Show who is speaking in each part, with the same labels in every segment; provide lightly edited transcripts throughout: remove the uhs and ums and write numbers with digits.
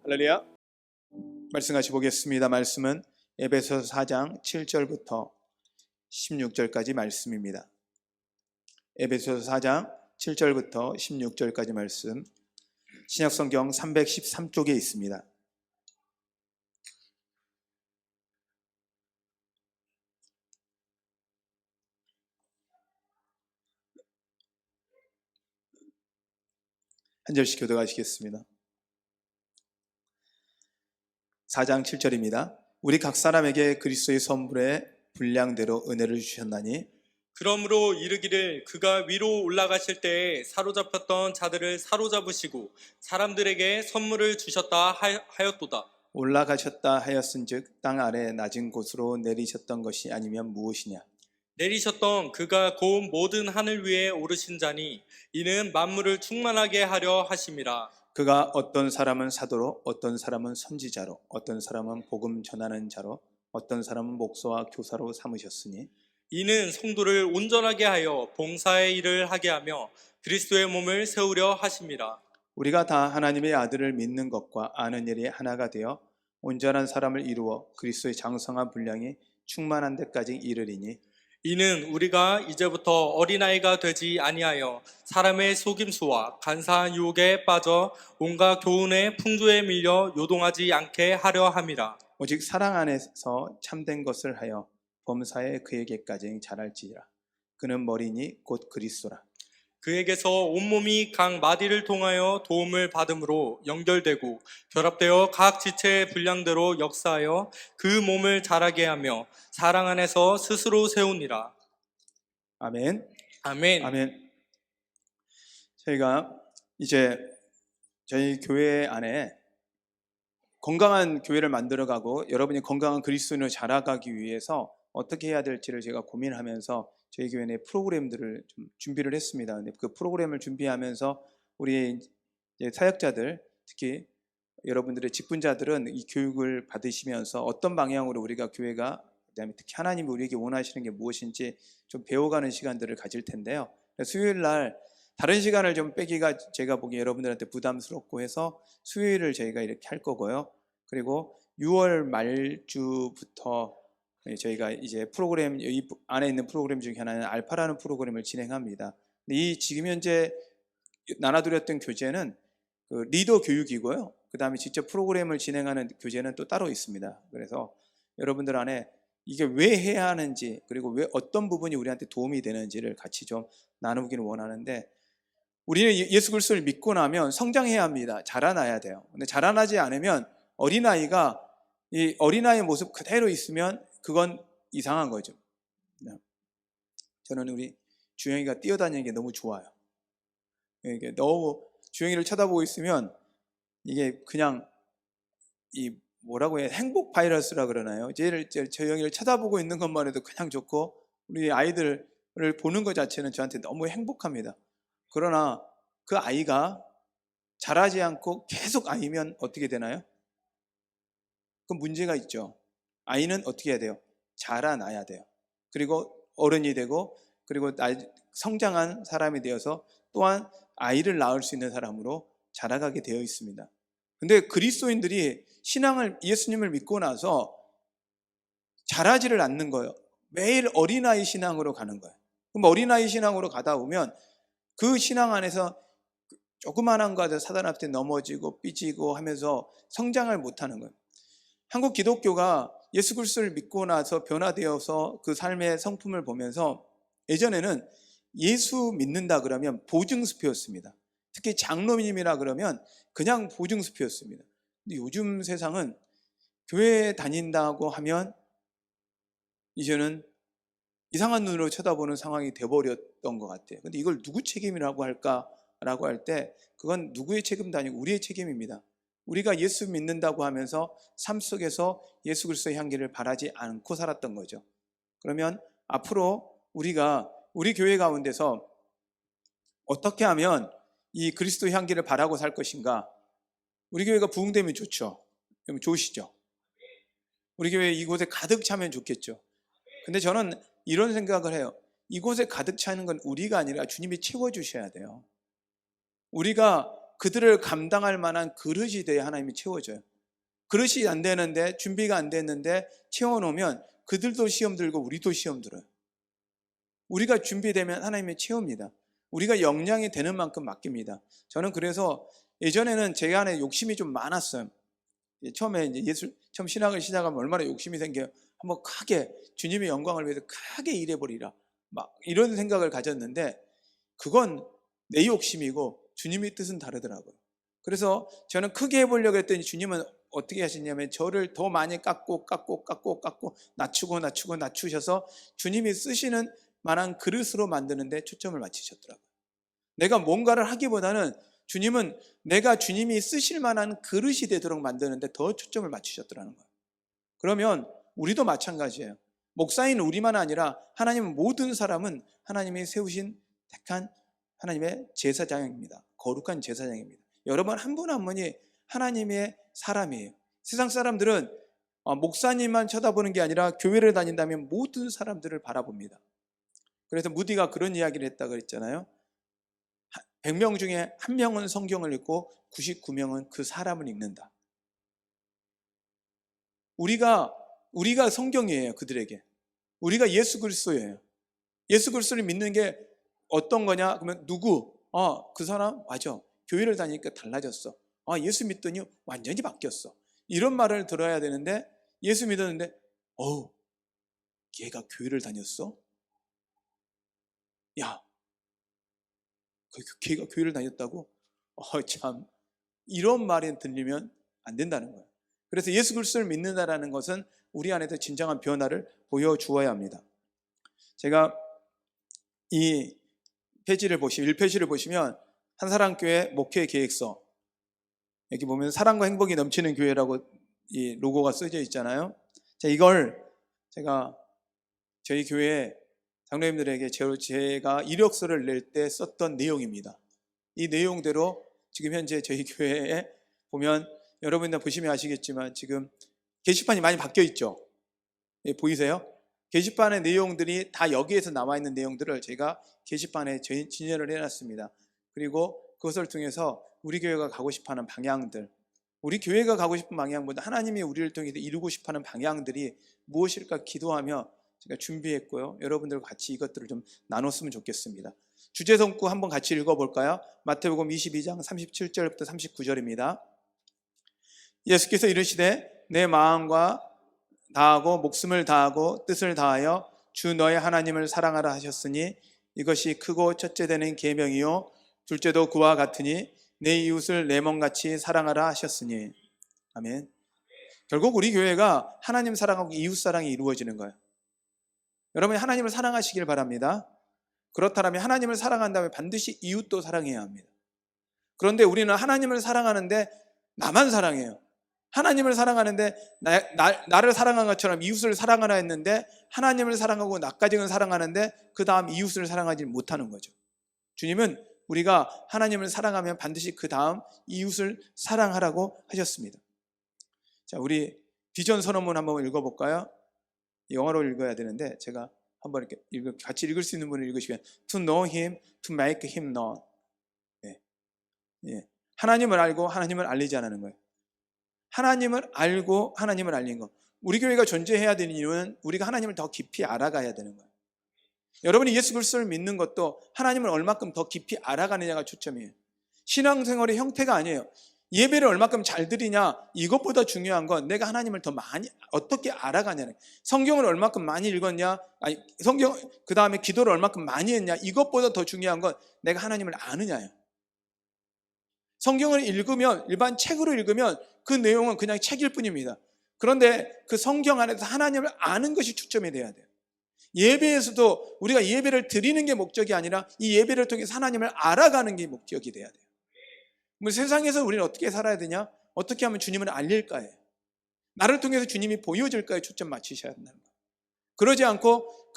Speaker 1: 할렐루야. 말씀 같이 보겠습니다. 말씀은 에베소서 4장 7절부터 16절까지 말씀입니다. 에베소서 4장 7절부터 16절까지 말씀, 신약성경 313쪽에 있습니다. 한 절씩 교독하시겠습니다. 4장 7절입니다. 우리 각 사람에게 그리스도의 선물의 분량대로 은혜를 주셨나니
Speaker 2: 그러므로 이르기를 그가 위로 올라가실 때에 사로잡혔던 자들을 사로잡으시고 사람들에게 선물을 주셨다 하였도다.
Speaker 1: 올라가셨다 하였은즉 땅 아래 낮은 곳으로 내리셨던 것이 아니면 무엇이냐.
Speaker 2: 내리셨던 그가 고운 모든 하늘 위에 오르신 자니 이는 만물을 충만하게 하려 하심이라.
Speaker 1: 그가 어떤 사람은 사도로, 어떤 사람은 선지자로, 어떤 사람은 복음 전하는 자로, 어떤 사람은 목사와 교사로 삼으셨으니
Speaker 2: 이는 성도를 온전하게 하여 봉사의 일을 하게 하며 그리스도의 몸을 세우려 하심이라.
Speaker 1: 우리가 다 하나님의 아들을 믿는 것과 아는 일이 하나가 되어 온전한 사람을 이루어 그리스도의 장성한 분량이 충만한 데까지 이르리니
Speaker 2: 이는 우리가 이제부터 어린아이가 되지 아니하여 사람의 속임수와 간사한 유혹에 빠져 온갖 교훈의 풍조에 밀려 요동하지 않게 하려 함이라.
Speaker 1: 오직 사랑 안에서 참된 것을 하여 범사에 그에게까지 자랄지니라. 그는 머리니 곧 그리스도라.
Speaker 2: 그에게서 온몸이 각 마디를 통하여 도움을 받음으로 연결되고 결합되어 각 지체의 분량대로 역사하여 그 몸을 자라게 하며 사랑 안에서 스스로 세우니라.
Speaker 1: 아멘.
Speaker 2: 아멘.
Speaker 1: 아멘. 저희가 이제 저희 교회 안에 건강한 교회를 만들어가고 여러분이 건강한 그리스도인으로 자라가기 위해서 어떻게 해야 될지를 제가 고민하면서 저희 교회 내 프로그램들을 좀 준비를 했습니다. 근데 그 프로그램을 준비하면서 우리 사역자들, 특히 여러분들의 직분자들은 이 교육을 받으시면서 어떤 방향으로 우리가 교회가, 그다음에 특히 하나님이 우리에게 원하시는 게 무엇인지 좀 배워가는 시간들을 가질 텐데요. 수요일 날 다른 시간을 좀 빼기가 제가 보기에 여러분들한테 부담스럽고 해서 수요일을 저희가 이렇게 할 거고요. 그리고 6월 말주부터 저희가 이제 프로그램, 이 안에 있는 프로그램 중에 하나는 알파라는 프로그램을 진행합니다. 이 지금 현재 나눠드렸던 교재는 그 리더 교육이고요. 그 다음에 직접 프로그램을 진행하는 교재는 또 따로 있습니다. 그래서 여러분들 안에 이게 왜 해야 하는지, 그리고 왜 어떤 부분이 우리한테 도움이 되는지를 같이 좀 나누기를 원하는데, 우리는 예수 그리스도를 믿고 나면 성장해야 합니다. 자라나야 돼요. 근데 자라나지 않으면 어린아이가 이 어린아이의 모습 그대로 있으면 그건 이상한 거죠. 저는 우리 주영이가 뛰어다니는 게 너무 좋아요. 이게 너무 주영이를 쳐다보고 있으면 이게 그냥 이 뭐라고 해야, 행복 바이러스라 그러나요? 저 영이를 쳐다보고 있는 것만 해도 그냥 좋고, 우리 아이들을 보는 것 자체는 저한테 너무 행복합니다. 그러나 그 아이가 자라지 않고 계속 아이면 어떻게 되나요? 그 문제가 있죠. 아이는 어떻게 해야 돼요? 자라나야 돼요. 그리고 어른이 되고, 그리고 성장한 사람이 되어서 또한 아이를 낳을 수 있는 사람으로 자라가게 되어 있습니다. 근데 그리스도인들이 신앙을, 예수님을 믿고 나서 자라지를 않는 거예요. 매일 어린아이 신앙으로 가는 거예요. 그럼 어린아이 신앙으로 가다 보면 그 신앙 안에서 조그만한 거에 사단 앞에 넘어지고 삐지고 하면서 성장을 못하는 거예요. 한국 기독교가 예수 그리스도를 믿고 나서 변화되어서 그 삶의 성품을 보면서, 예전에는 예수 믿는다 그러면 보증수표였습니다. 특히 장로님이라 그러면 그냥 보증수표였습니다. 근데 요즘 세상은 교회 다닌다고 하면 이제는 이상한 눈으로 쳐다보는 상황이 돼버렸던 것 같아요. 근데 이걸 누구 책임이라고 할까라고 할 때, 그건 누구의 책임도 아니고 우리의 책임입니다. 우리가 예수 믿는다고 하면서 삶 속에서 예수 그리스도의 향기를 바라지 않고 살았던 거죠. 그러면 앞으로 우리가 우리 교회 가운데서 어떻게 하면 이 그리스도의 향기를 바라고 살 것인가? 우리 교회가 부흥되면 좋죠. 좋으시죠? 우리 교회 이곳에 가득 차면 좋겠죠. 근데 저는 이런 생각을 해요. 이곳에 가득 차는 건 우리가 아니라 주님이 채워주셔야 돼요. 우리가 그들을 감당할 만한 그릇이 돼야 하나님이 채워줘요. 그릇이 안 되는데, 준비가 안 됐는데 채워놓으면 그들도 시험 들고 우리도 시험 들어요. 우리가 준비되면 하나님이 채웁니다. 우리가 역량이 되는 만큼 맡깁니다. 저는 그래서 예전에는 제 안에 욕심이 좀 많았어요. 처음에 이제 처음 신학을 시작하면 얼마나 욕심이 생겨요. 한번 크게 주님의 영광을 위해서 크게 일해버리라, 막 이런 생각을 가졌는데, 그건 내 욕심이고 주님의 뜻은 다르더라고요. 그래서 저는 크게 해보려고 했더니 주님은 어떻게 하시냐면 저를 더 많이 깎고 낮추셔서 주님이 쓰시는 만한 그릇으로 만드는데 초점을 맞추셨더라고요. 내가 뭔가를 하기보다는 주님은 내가 주님이 쓰실 만한 그릇이 되도록 만드는데 더 초점을 맞추셨더라는 거예요. 그러면 우리도 마찬가지예요. 목사인 우리만 아니라 하나님은 모든 사람은 하나님이 세우신 택한 하나님의 제사장입니다. 거룩한 제사장입니다. 여러분 한 분 한 분이 하나님의 사람이에요. 세상 사람들은 목사님만 쳐다보는 게 아니라 교회를 다닌다면 모든 사람들을 바라봅니다. 그래서 무디가 그런 이야기를 했다고 그랬잖아요. 100명 중에 1명은 성경을 읽고 99명은 그 사람을 읽는다. 우리가 성경이에요. 그들에게. 우리가 예수 그리스도예요. 예수 그리스도를 믿는 게 어떤 거냐? 그러면 누구? 그 사람 맞아. 교회를 다니니까 달라졌어. 예수 믿더니 완전히 바뀌었어. 이런 말을 들어야 되는데, 예수 믿었는데 걔가 교회를 다녔어? 야, 걔가 교회를 다녔다고? 참, 이런 말이 들리면 안 된다는 거예요. 그래서 예수 그리스도를 믿는다라는 것은 우리 안에서 진정한 변화를 보여주어야 합니다. 제가 이 1페이지를 보시면 한사랑교회 목회 계획서, 여기 보면 사랑과 행복이 넘치는 교회라고 이 로고가 써져 있잖아요. 이걸 제가 저희 교회 장로님들에게 제가 이력서를 낼 때 썼던 내용입니다. 이 내용대로 지금 현재 저희 교회에 보면, 여러분들 보시면 아시겠지만 지금 게시판이 많이 바뀌어 있죠. 보이세요? 게시판의 내용들이 다 여기에서 나와 있는 내용들을 제가 게시판에 진열을 해놨습니다. 그리고 그것을 통해서 우리 교회가 가고 싶어하는 방향들, 우리 교회가 가고 싶은 방향보다 하나님이 우리를 통해서 이루고 싶어하는 방향들이 무엇일까 기도하며 제가 준비했고요. 여러분들과 같이 이것들을 좀 나눴으면 좋겠습니다. 주제 성구 한번 같이 읽어볼까요? 마태복음 22장 37절부터 39절입니다. 예수께서 이르시되 내 마음과 다하고 목숨을 다하고 뜻을 다하여 주 너의 하나님을 사랑하라 하셨으니 이것이 크고 첫째 되는 계명이요 둘째도 그와 같으니 내 이웃을 내 몸같이 사랑하라 하셨으니. 아멘. 결국 우리 교회가 하나님 사랑하고 이웃 사랑이 이루어지는 거예요. 여러분이 하나님을 사랑하시길 바랍니다. 그렇다면 하나님을 사랑한다면 반드시 이웃도 사랑해야 합니다. 그런데 우리는 하나님을 사랑하는데 나만 사랑해요. 하나님을 사랑하는데 나를 사랑한 것처럼 이웃을 사랑하라 했는데, 하나님을 사랑하고 나까지는 사랑하는데 그 다음 이웃을 사랑하지 못하는 거죠. 주님은 우리가 하나님을 사랑하면 반드시 그 다음 이웃을 사랑하라고 하셨습니다. 자, 우리 비전 선언문 한번 읽어볼까요? 영어로 읽어야 되는데 제가 한번 이렇게 같이 읽을 수 있는 분을 읽으시면, To know Him, to make Him known. 하나님을 알고 하나님을 알리지 않는 거예요. 하나님을 알고 하나님을 알린 것. 우리 교회가 존재해야 되는 이유는 우리가 하나님을 더 깊이 알아가야 되는 거예요. 여러분이 예수 그리스도를 믿는 것도 하나님을 얼마큼 더 깊이 알아가느냐가 초점이에요. 신앙생활의 형태가 아니에요. 예배를 얼마큼 잘 드리냐, 이것보다 중요한 건 내가 하나님을 더 많이 어떻게 알아가냐는, 성경을 얼마큼 많이 읽었냐, 성경 그 다음에 기도를 얼마큼 많이 했냐, 이것보다 더 중요한 건 내가 하나님을 아느냐예요. 성경을 읽으면, 일반 책으로 읽으면 그 내용은 그냥 책일 뿐입니다. 그런데 그 성경 안에서 하나님을 아는 것이 초점이 돼야 돼요. 예배에서도 우리가 예배를 드리는 게 목적이 아니라 이 예배를 통해서 하나님을 알아가는 게 목적이 돼야 돼요. 세상에서 우리는 어떻게 살아야 되냐? 어떻게 하면 주님을 알릴까요? 나를 통해서 주님이 보여질까에 초점 맞추셔야 된다는 거예요. 그러지 않고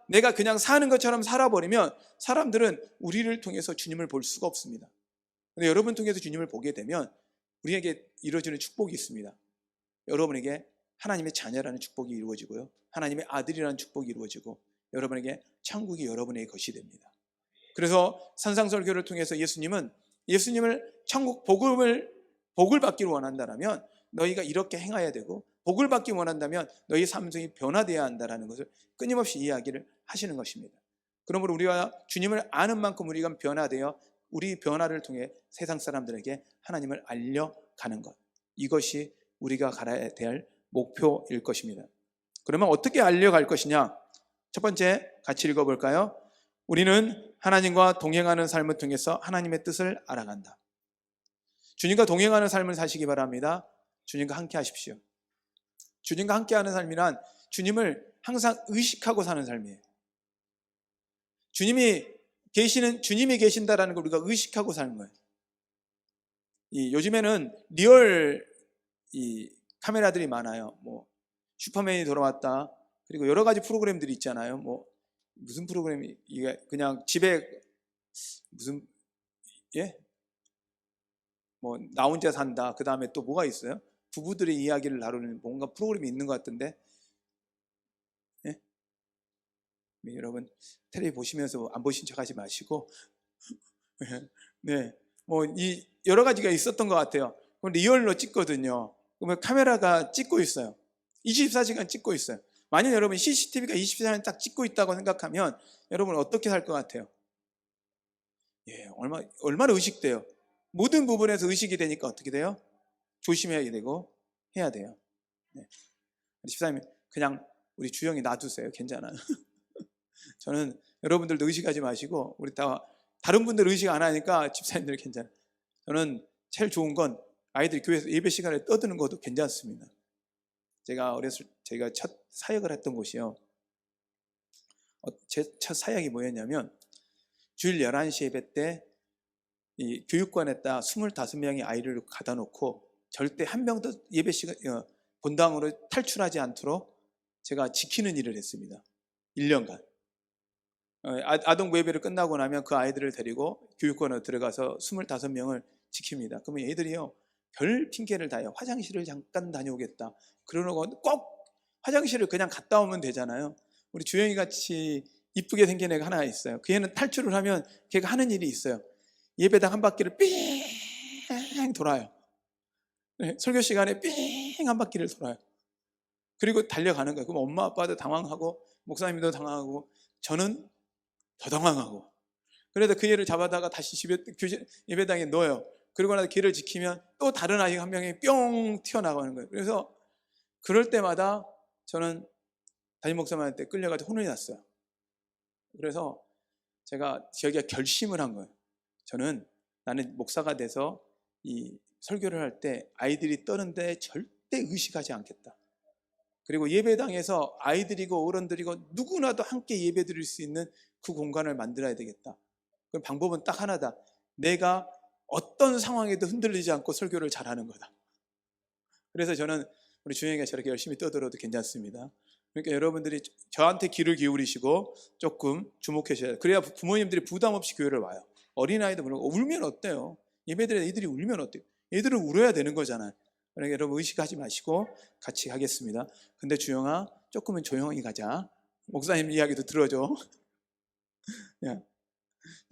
Speaker 1: 내가 그냥 사는 것처럼 살아버리면 사람들은 우리를 통해서 주님을 볼 수가 없습니다. 근데 여러분 통해서 주님을 보게 되면 우리에게 이루어지는 축복이 있습니다. 여러분에게 하나님의 자녀라는 축복이 이루어지고요, 하나님의 아들이라는 축복이 이루어지고, 여러분에게 천국이 여러분의 것이 됩니다. 그래서 산상설교를 통해서 예수님은 예수님을 천국 복을 받기를 원한다면 너희가 이렇게 행해야 되고, 복을 받기 원한다면 너희 삶이 변화되어야 한다는 것을 끊임없이 이야기를 하시는 것입니다. 그러므로 우리가 주님을 아는 만큼 우리가 변화되어 우리 변화를 통해 세상 사람들에게 하나님을 알려가는 것, 이것이 우리가 가야 될 목표일 것입니다. 그러면 어떻게 알려갈 것이냐? 첫 번째 같이 읽어볼까요? 우리는 하나님과 동행하는 삶을 통해서 하나님의 뜻을 알아간다. 주님과 동행하는 삶을 사시기 바랍니다. 주님과 함께 하십시오. 주님과 함께하는 삶이란 주님을 항상 의식하고 사는 삶이에요. 주님이 계신다라는 걸 우리가 의식하고 사는 거예요. 요즘에는 리얼 카메라들이 많아요. 뭐 슈퍼맨이 돌아왔다. 그리고 여러 가지 프로그램들이 있잖아요. 뭐 무슨 프로그램이, 이게 그냥 집에 무슨 뭐 나 혼자 산다. 그 다음에 또 뭐가 있어요? 부부들의 이야기를 다루는 뭔가 프로그램이 있는 것 같던데. 여러분 텔레비 보시면서 안 보신 척하지 마시고 네, 뭐 이 여러 가지가 있었던 것 같아요. 리얼로 찍거든요. 그러면 카메라가 찍고 있어요. 24시간 찍고 있어요. 만약 여러분 CCTV가 24시간 딱 찍고 있다고 생각하면 여러분 어떻게 살 것 같아요? 얼마나 의식돼요. 모든 부분에서 의식이 되니까 어떻게 돼요? 조심해야 되고 해야 돼요. 네. 집사님 그냥 우리 주영이 놔두세요. 괜찮아요. 저는 여러분들도 의식하지 마시고, 우리 다른 분들 의식 안 하니까 집사님들 괜찮아요. 저는 제일 좋은 건 아이들이 교회에서 예배 시간에 떠드는 것도 괜찮습니다. 제가 첫 사역을 했던 곳이요. 제 첫 사역이 뭐였냐면, 주일 11시 예배 때 이 교육관에다 25명의 아이를 가다 놓고 절대 한 명도 예배 시간 본당으로 탈출하지 않도록 제가 지키는 일을 했습니다. 1년간. 아동부 예배를 끝나고 나면 그 아이들을 데리고 교육관으로 들어가서 25명을 지킵니다. 그러면 얘들이요, 별 핑계를 다해요. 화장실을 잠깐 다녀오겠다. 그러고 꼭 화장실을 그냥 갔다 오면 되잖아요. 우리 주영이 같이 이쁘게 생긴 애가 하나 있어요. 그 애는 탈출을 하면 걔가 하는 일이 있어요. 예배당 한 바퀴를 삥 돌아요. 네, 설교 시간에 삥 한 바퀴를 돌아요. 그리고 달려가는 거예요. 그럼 엄마 아빠도 당황하고 목사님도 당황하고 저는 더 당황하고, 그래서 그 애를 잡아다가 다시 예배당에 넣어요. 그러고 나서 걔를 지키면 또 다른 아이 한 명이 뿅 튀어나가는 거예요. 그래서 그럴 때마다 저는 담임 목사님한테 끌려가지고 혼을 났어요. 그래서 제가 결심을 한 거예요. 나는 목사가 돼서 이 설교를 할 때 아이들이 떠는데 절대 의식하지 않겠다. 그리고 예배당에서 아이들이고 어른들이고 누구나도 함께 예배 드릴 수 있는 그 공간을 만들어야 되겠다. 그 방법은 딱 하나다. 내가 어떤 상황에도 흔들리지 않고 설교를 잘하는 거다. 그래서 저는 우리 주영이가 저렇게 열심히 떠들어도 괜찮습니다. 그러니까 여러분들이 저한테 귀를 기울이시고 조금 주목하셔야 돼요. 그래야 부모님들이 부담 없이 교회를 와요. 어린아이도 물론 울면 어때요? 예배드려 애들이 울면 어때요? 애들은 울어야 되는 거잖아요. 그러니까 여러분 의식하지 마시고 같이 가겠습니다. 근데 주영아 조금은 조용히 가자. 목사님 이야기도 들어줘.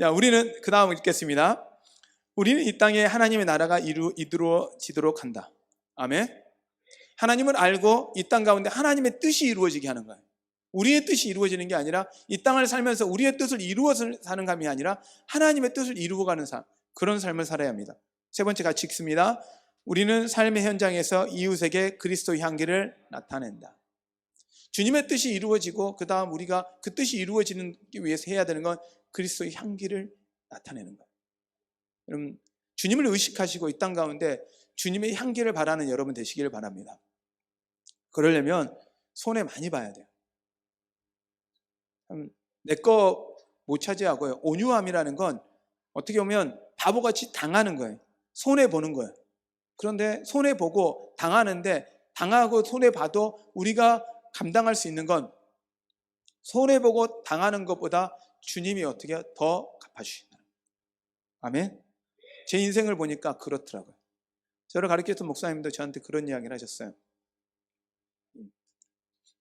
Speaker 1: 야, 우리는 그 다음 읽겠습니다. 우리는 이 땅에 하나님의 나라가 이루어지도록 한다. 아멘. 하나님을 알고 이 땅 가운데 하나님의 뜻이 이루어지게 하는 거예요. 우리의 뜻이 이루어지는 게 아니라 이 땅을 살면서 우리의 뜻을 이루어서 사는 감이 아니라 하나님의 뜻을 이루어가는 삶, 그런 삶을 살아야 합니다. 세 번째 같이 읽습니다. 우리는 삶의 현장에서 이웃에게 그리스도의 향기를 나타낸다. 주님의 뜻이 이루어지고 그 다음 우리가 그 뜻이 이루어지는 위해서 해야 되는 건 그리스도의 향기를 나타내는 거예요. 여러분 주님을 의식하시고 이 땅 가운데 주님의 향기를 바라는 여러분 되시기를 바랍니다. 그러려면 손해 많이 봐야 돼요. 내 거 못 차지하고요. 온유함이라는 건 어떻게 보면 바보같이 당하는 거예요. 손해보는 거예요. 그런데 손해보고 당하는데 당하고 손해봐도 우리가 감당할 수 있는 건 손해보고 당하는 것보다 주님이 어떻게 더 갚아주신다. 아멘. 제 인생을 보니까 그렇더라고요. 저를 가르쳤던 목사님도 저한테 그런 이야기를 하셨어요.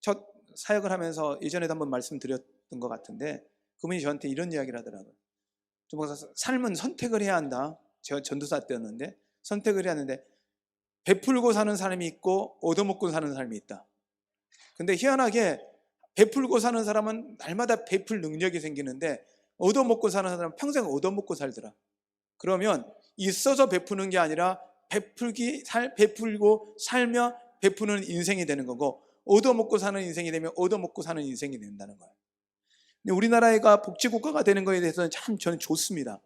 Speaker 1: 첫 사역을 하면서 예전에도 한번 말씀드렸던 것 같은데 그분이 저한테 이런 이야기를 하더라고요. 좀 삶은 선택을 해야 한다. 제가 전도사 때였는데 선택을 해야 하는데 베풀고 사는 사람이 있고 얻어먹고 사는 사람이 있다. 근데 희한하게 베풀고 사는 사람은 날마다 베풀 능력이 생기는데 얻어먹고 사는 사람은 평생 얻어먹고 살더라. 그러면 있어서 베푸는 게 아니라 베풀고 살며 베푸는 인생이 되는 거고, 얻어먹고 사는 인생이 되면 얻어먹고 사는 인생이 된다는 거예요. 근데 우리나라가 복지국가가 되는 거에 대해서는 참 저는 좋습니다.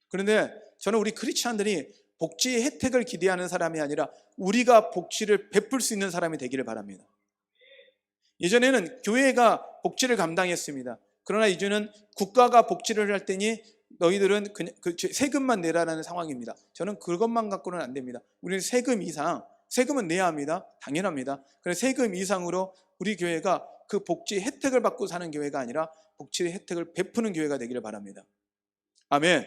Speaker 1: 그런데 저는 우리 크리스찬들이 복지의 혜택을 기대하는 사람이 아니라 우리가 복지를 베풀 수 있는 사람이 되기를 바랍니다. 예전에는 교회가 복지를 감당했습니다. 그러나 이제는 국가가 복지를 할 테니 너희들은 그냥 세금만 내라라는 상황입니다. 저는 그것만 갖고는 안 됩니다. 우리는 세금 이상, 세금은 내야 합니다. 당연합니다. 그래서 세금 이상으로 우리 교회가 그 복지 혜택을 받고 사는 교회가 아니라 복지의 혜택을 베푸는 교회가 되기를 바랍니다. 아멘.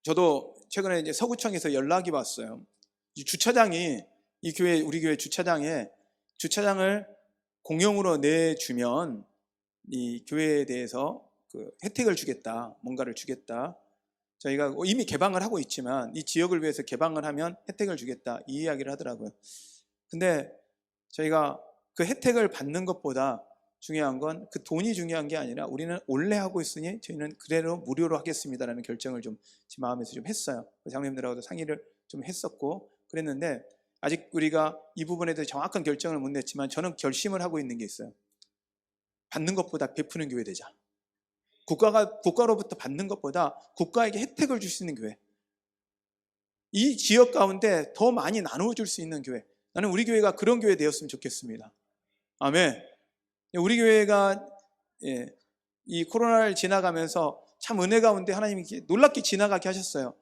Speaker 1: 저도 최근에 이제 서구청에서 연락이 왔어요. 이 주차장이 우리 교회 주차장을 공용으로 내주면 이 교회에 대해서 그 혜택을 주겠다, 뭔가를 주겠다. 저희가 이미 개방을 하고 있지만 이 지역을 위해서 개방을 하면 혜택을 주겠다, 이 이야기를 하더라고요. 근데 저희가 그 혜택을 받는 것보다 중요한 건 그 돈이 중요한 게 아니라 우리는 원래 하고 있으니 저희는 그대로 무료로 하겠습니다라는 결정을 좀 제 마음에서 좀 했어요. 장로님들하고도 상의를 좀 했었고 그랬는데 아직 우리가 이 부분에 대해 정확한 결정을 못 냈지만 저는 결심을 하고 있는 게 있어요. 받는 것보다 베푸는 교회 되자. 국가로부터 받는 것보다 국가에게 혜택을 줄 수 있는 교회. 이 지역 가운데 더 많이 나누어줄 수 있는 교회. 나는 우리 교회가 그런 교회 되었으면 좋겠습니다. 아멘. 우리 교회가 이 코로나를 지나가면서 참 은혜 가운데 하나님이 놀랍게 지나가게 하셨어요.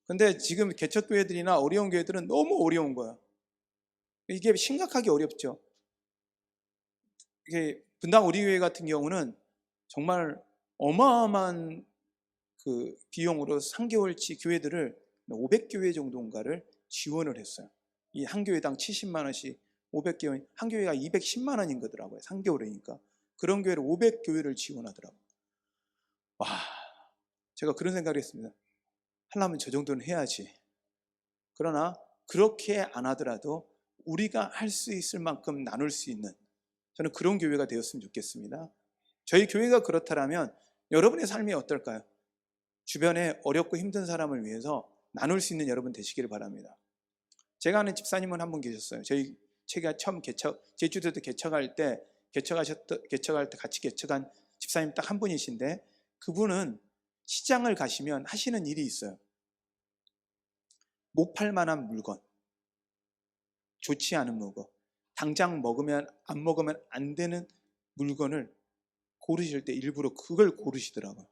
Speaker 1: 근데 지금 개척교회들이나 어려운 교회들은 너무 어려운 거예요. 이게 심각하게 어렵죠. 이게 분당 우리 교회 같은 경우는 정말 어마어마한 그 비용으로 3개월치 교회들을 500교회 정도인가를 지원을 했어요. 이 한 교회당 70만 원씩 500교회, 한 교회가 210만 원인 거더라고요. 3개월이니까. 그런 교회를 500교회를 지원하더라고요. 와, 제가 그런 생각을 했습니다. 하려면 저 정도는 해야지. 그러나 그렇게 안 하더라도 우리가 할 수 있을 만큼 나눌 수 있는, 저는 그런 교회가 되었으면 좋겠습니다. 저희 교회가 그렇다면 여러분의 삶이 어떨까요? 주변에 어렵고 힘든 사람을 위해서 나눌 수 있는 여러분 되시기를 바랍니다. 제가 아는 집사님은 한 분 계셨어요. 제가 처음 제주도도 개척할 때 같이 개척한 집사님 딱 한 분이신데, 그분은 시장을 가시면 하시는 일이 있어요. 못 팔만한 물건, 좋지 않은 물건, 당장 안 먹으면 안 되는 물건을 고르실 때 일부러 그걸 고르시더라고요.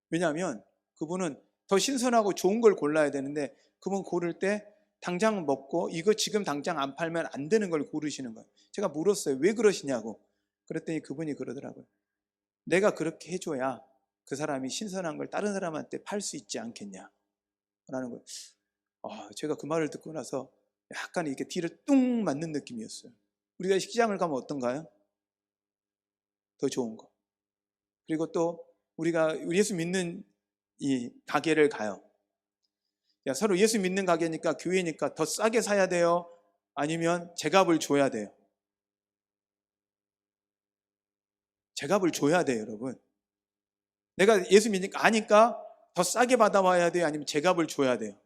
Speaker 1: 왜냐하면 그분은 더 신선하고 좋은 걸 골라야 되는데, 그분 고를 때 당장 먹고 이거 지금 당장 안 팔면 안 되는 걸 고르시는 거예요. 제가 물었어요. 왜 그러시냐고. 그랬더니 그분이 그러더라고요. 내가 그렇게 해줘야 그 사람이 신선한 걸 다른 사람한테 팔 수 있지 않겠냐 라는 거예요. 제가 그 말을 듣고 나서 약간 이렇게 뒤를 뚱 맞는 느낌이었어요. 우리가 시장을 가면 어떤가요? 더 좋은 거. 그리고 또 우리가 예수 믿는 이 가게를 가요. 서로 예수 믿는 가게니까, 교회니까 더 싸게 사야 돼요? 아니면 제값을 줘야 돼요? 제값을 줘야 돼요, 여러분. 내가 예수 믿으니까 아니까 더 싸게 받아와야 돼요? 아니면 제값을 줘야 돼요?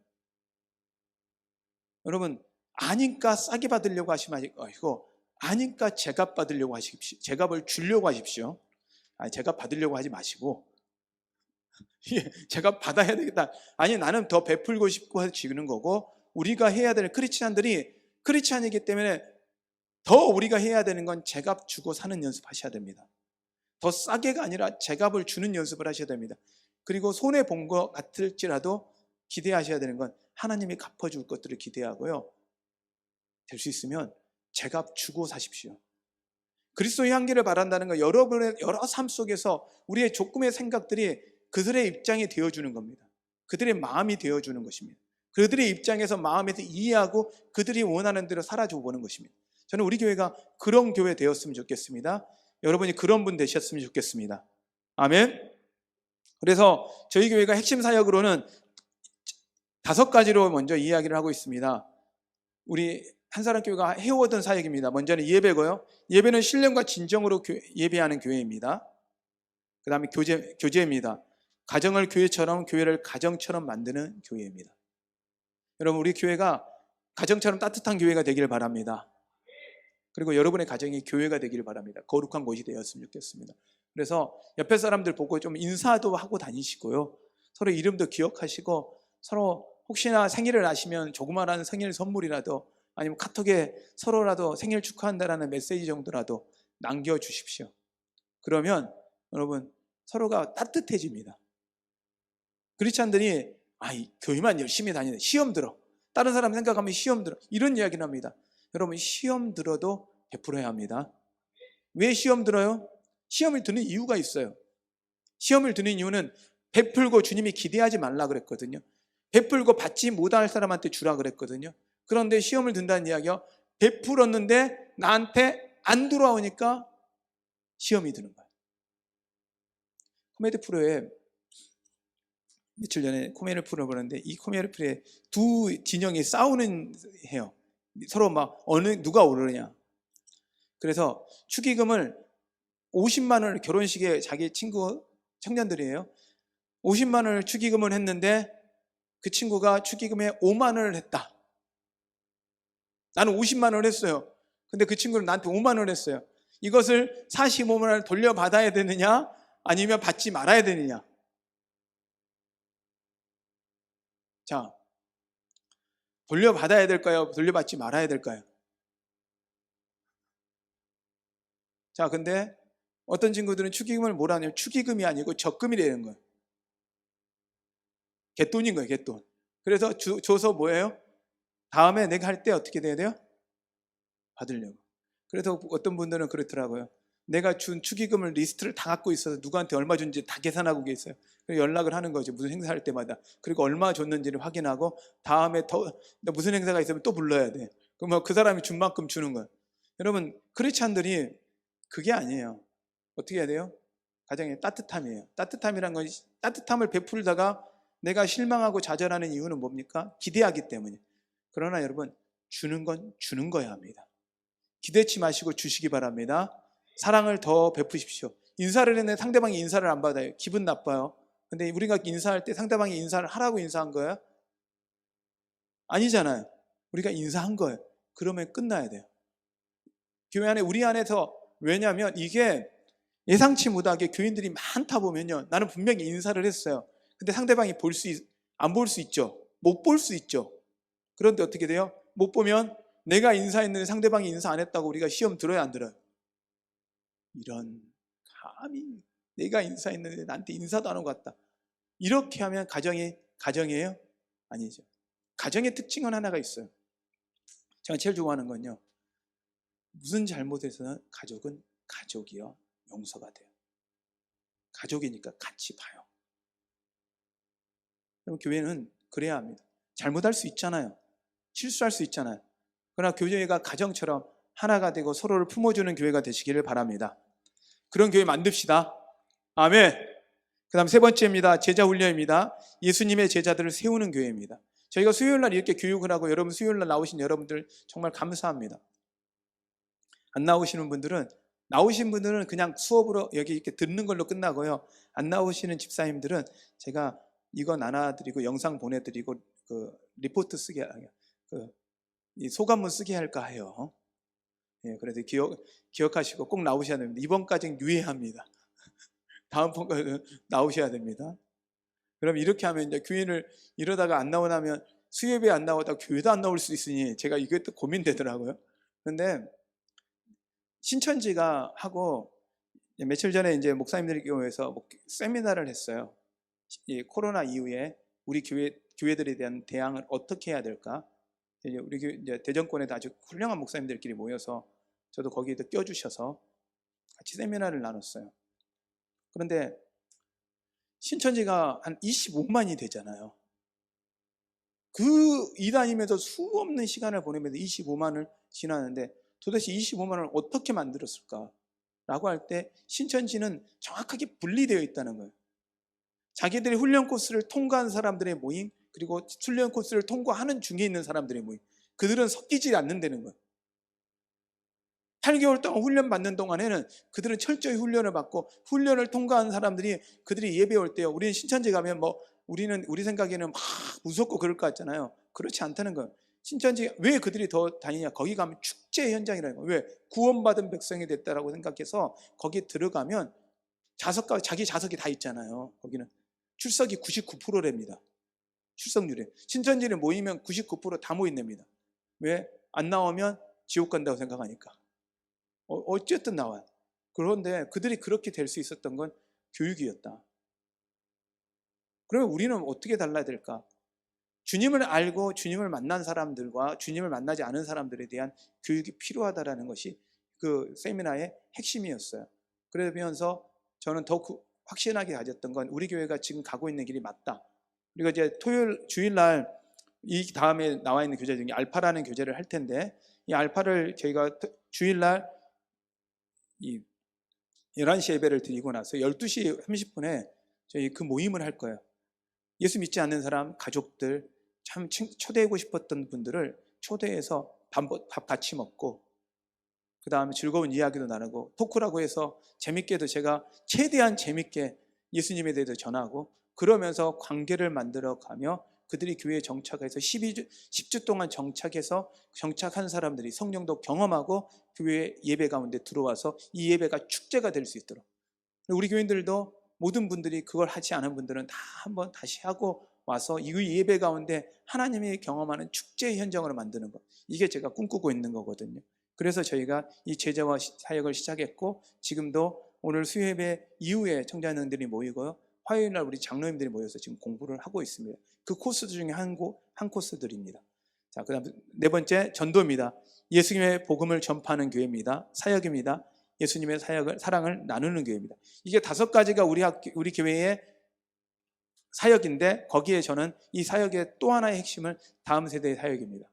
Speaker 1: 여러분, 아니까 싸게 받으려고 하시면 이거 아니까 제값 받으려고 하십시오. 제값을 주려고 하십시오. 제값 받으려고 하지 마시고, 제가 받아야 되겠다. 아니, 나는 더 베풀고 싶고 해주는 거고, 우리가 해야 되는 크리스찬이기 때문에 더 우리가 해야 되는 건 제값 주고 사는 연습하셔야 됩니다. 더 싸게가 아니라 제값을 주는 연습을 하셔야 됩니다. 그리고 손해 본 것 같을지라도 기대하셔야 되는 건 하나님이 갚아줄 것들을 기대하고요. 될 수 있으면 제값 주고 사십시오. 그리스도의 향기를 바란다는 건 여러분의 여러 삶 속에서 우리의 조금의 생각들이 그들의 입장이 되어주는 겁니다. 그들의 마음이 되어주는 것입니다. 그들의 입장에서 마음에서 이해하고 그들이 원하는 대로 살아줘 보는 것입니다. 저는 우리 교회가 그런 교회 되었으면 좋겠습니다. 여러분이 그런 분 되셨으면 좋겠습니다. 아멘. 그래서 저희 교회가 핵심 사역으로는 5가지로 먼저 이야기를 하고 있습니다. 우리 한사람교회가 해오던 사역입니다. 먼저는 예배고요. 예배는 신령과 진정으로 예배하는 교회입니다. 그 다음에 교제입니다. 가정을 교회처럼, 교회를 가정처럼 만드는 교회입니다. 여러분, 우리 교회가 가정처럼 따뜻한 교회가 되기를 바랍니다. 그리고 여러분의 가정이 교회가 되기를 바랍니다. 거룩한 곳이 되었으면 좋겠습니다. 그래서 옆에 사람들 보고 좀 인사도 하고 다니시고요. 서로 이름도 기억하시고, 서로 혹시나 생일을 아시면 조그마한 생일 선물이라도, 아니면 카톡에 서로라도 생일 축하한다라는 메시지 정도라도 남겨주십시오. 그러면 여러분, 서로가 따뜻해집니다. 크리스찬들이 이 교회만 열심히 다니네, 시험 들어, 다른 사람 생각하면 시험 들어, 이런 이야기를 합니다. 여러분, 시험 들어도 베풀어야 합니다. 왜 시험 들어요? 시험을 드는 이유가 있어요. 시험을 드는 이유는 베풀고, 주님이 기대하지 말라 그랬거든요. 베풀고 받지 못할 사람한테 주라 그랬거든요. 그런데 시험을 든다는 이야기요, 베풀었는데 나한테 안 돌아오니까 시험이 드는 거예요. 코미디 프로에 며칠 전에 코미디 프로를 보는데, 이 코미디 프로에 두 진영이 싸우는 해요. 서로 막 누가 오르느냐. 그래서 축의금을 50만 원을, 결혼식에 자기 친구 청년들이에요. 50만 원을 축의금을 했는데 그 친구가 축의금에 5만 원을 했다. 나는 50만 원을 했어요. 근데 그 친구는 나한테 5만 원을 했어요. 이것을 45만 원을 돌려받아야 되느냐, 아니면 받지 말아야 되느냐. 자, 돌려받아야 될까요? 돌려받지 말아야 될까요? 자, 근데 어떤 친구들은 축의금을 뭐라 하냐면 축의금이 아니고 적금이 되는 거예요. 갯돈인 거예요, 갯돈. 그래서 줘서 뭐예요? 다음에 내가 할 때 어떻게 돼야 돼요? 받으려고. 그래서 어떤 분들은 그렇더라고요. 내가 준 축의금을 리스트를 다 갖고 있어서 누구한테 얼마 준지 다 계산하고 계세요. 그래서 연락을 하는 거죠. 무슨 행사할 때마다. 그리고 얼마 줬는지를 확인하고 다음에 무슨 행사가 있으면 또 불러야 돼. 그러면 그 사람이 준 만큼 주는 거예요. 여러분, 크리스찬들이 그게 아니에요. 어떻게 해야 돼요? 가정의 따뜻함이에요. 따뜻함이란 건, 따뜻함을 베풀다가 내가 실망하고 좌절하는 이유는 뭡니까? 기대하기 때문에. 그러나 여러분, 주는 건 주는 거야 합니다. 기대치 마시고 주시기 바랍니다. 사랑을 더 베푸십시오. 인사를 했는데 상대방이 인사를 안 받아요. 기분 나빠요. 근데 우리가 인사할 때 상대방이 인사를 하라고 인사한 거예요? 아니잖아요. 우리가 인사한 거예요. 그러면 끝나야 돼요. 교회 안에, 우리 안에서, 왜냐하면 이게 예상치 못하게 교인들이 많다 보면요, 나는 분명히 인사를 했어요. 근데 상대방이 안 볼 수 있죠. 못 볼 수 있죠. 그런데 어떻게 돼요? 못 보면 내가 인사했는데 상대방이 인사 안 했다고 우리가 시험 들어야 안 들어요? 이런, 감히 내가 인사했는데 나한테 인사도 안 하고 갔다. 이렇게 하면 가정이에요? 아니죠. 가정의 특징은 하나가 있어요. 제가 제일 좋아하는 건요, 무슨 잘못에서는 가족은 가족이요, 용서가 돼요. 가족이니까 같이 봐요. 그럼 교회는 그래야 합니다. 잘못할 수 있잖아요. 실수할 수 있잖아요. 그러나 교회가 가정처럼 하나가 되고 서로를 품어주는 교회가 되시기를 바랍니다. 그런 교회 만듭시다. 아멘. 그 다음 세 번째입니다. 제자 훈련입니다. 예수님의 제자들을 세우는 교회입니다. 저희가 수요일날 이렇게 교육을 하고 여러분, 수요일날 나오신 여러분들 정말 감사합니다. 안 나오신 분들은 그냥 수업으로 여기 이렇게 듣는 걸로 끝나고요. 안 나오시는 집사님들은 제가 이거 나눠드리고 영상 보내드리고 리포트 쓰게 하요. 이 소감문 쓰게 할까 해요. 예, 그래서 기억하시고 꼭 나오셔야 됩니다. 이번까지는 유예합니다. 다음번까지는 나오셔야 됩니다. 그럼 이렇게 하면 이제 교인을 이러다가 안 나오면 수예배 안 나오다가 교회도 안 나올 수 있으니 제가 이게 또 고민되더라고요. 그런데 신천지가 하고 며칠 전에 이제 목사님들 교회에서 세미나를 했어요. 이 코로나 이후에 우리 교회들에 대한 대응을 어떻게 해야 될까? 우리 이제 대전권에도 아주 훌륭한 목사님들끼리 모여서 저도 거기에도 껴주셔서 같이 세미나를 나눴어요. 그런데 신천지가 한 25만이 되잖아요. 그 이다니면서 수없는 시간을 보내면서 25만을 지나는데 도대체 25만을 어떻게 만들었을까? 라고 할 때 신천지는 정확하게 분리되어 있다는 거예요. 자기들이 훈련 코스를 통과한 사람들의 모임, 그리고 훈련 코스를 통과하는 중에 있는 사람들의 모임, 그들은 섞이지 않는다는 거예요. 8개월 동안 훈련 받는 동안에는 그들은 철저히 훈련을 받고, 훈련을 통과한 사람들이 그들이 예배 올 때요, 우리는 신천지 가면 우리 생각에는 막 무섭고 그럴 것 같잖아요. 그렇지 않다는 거예요. 신천지 왜 그들이 더 다니냐? 거기 가면 축제 현장이라는 거예요. 왜? 구원받은 백성이 됐다라고 생각해서 거기 들어가면 자기 자석이 다 있잖아요. 거기는 출석이 99%랍니다. 출석률이. 신천지는 모이면 99% 다 모인답니다. 왜? 안 나오면 지옥 간다고 생각하니까. 어쨌든 나와요. 그런데 그들이 그렇게 될 수 있었던 건 교육이었다. 그러면 우리는 어떻게 달라야 될까? 주님을 알고 주님을 만난 사람들과 주님을 만나지 않은 사람들에 대한 교육이 필요하다는 것이 그 세미나의 핵심이었어요. 그러면서 저는 더 확신하게 가졌던 건 우리 교회가 지금 가고 있는 길이 맞다. 그리고 이제 주일날 이 다음에 나와 있는 교재 중에 알파라는 교재를 할 텐데, 이 알파를 저희가 주일날 이 11시 예배를 드리고 나서 12시 30분에 저희 그 모임을 할 거예요. 예수 믿지 않는 사람, 가족들, 참 초대하고 싶었던 분들을 초대해서 밥 같이 먹고, 그 다음에 즐거운 이야기도 나누고, 토크라고 해서 재밌게도 제가 최대한 재밌게 예수님에 대해서 전하고, 그러면서 관계를 만들어가며 그들이 교회에 정착해서 10주 동안 정착한 사람들이 성령도 경험하고 교회 예배 가운데 들어와서 이 예배가 축제가 될 수 있도록, 우리 교인들도 모든 분들이 그걸 하지 않은 분들은 다 한번 다시 하고 와서 이 예배 가운데 하나님이 경험하는 축제의 현장으로 만드는 것, 이게 제가 꿈꾸고 있는 거거든요. 그래서 저희가 이 제자화 사역을 시작했고, 지금도 오늘 수요예배 이후에 청자년들이 모이고요, 화요일날 우리 장로님들이 모여서 지금 공부를 하고 있습니다. 그 코스 중에 한 코스들입니다. 자, 그 다음 네 번째, 전도입니다. 예수님의 복음을 전파하는 교회입니다. 사역입니다. 예수님의 사랑을 나누는 교회입니다. 이게 5가지가 우리 교회의 사역인데, 거기에 저는 이 사역의 또 하나의 핵심을 다음 세대의 사역입니다.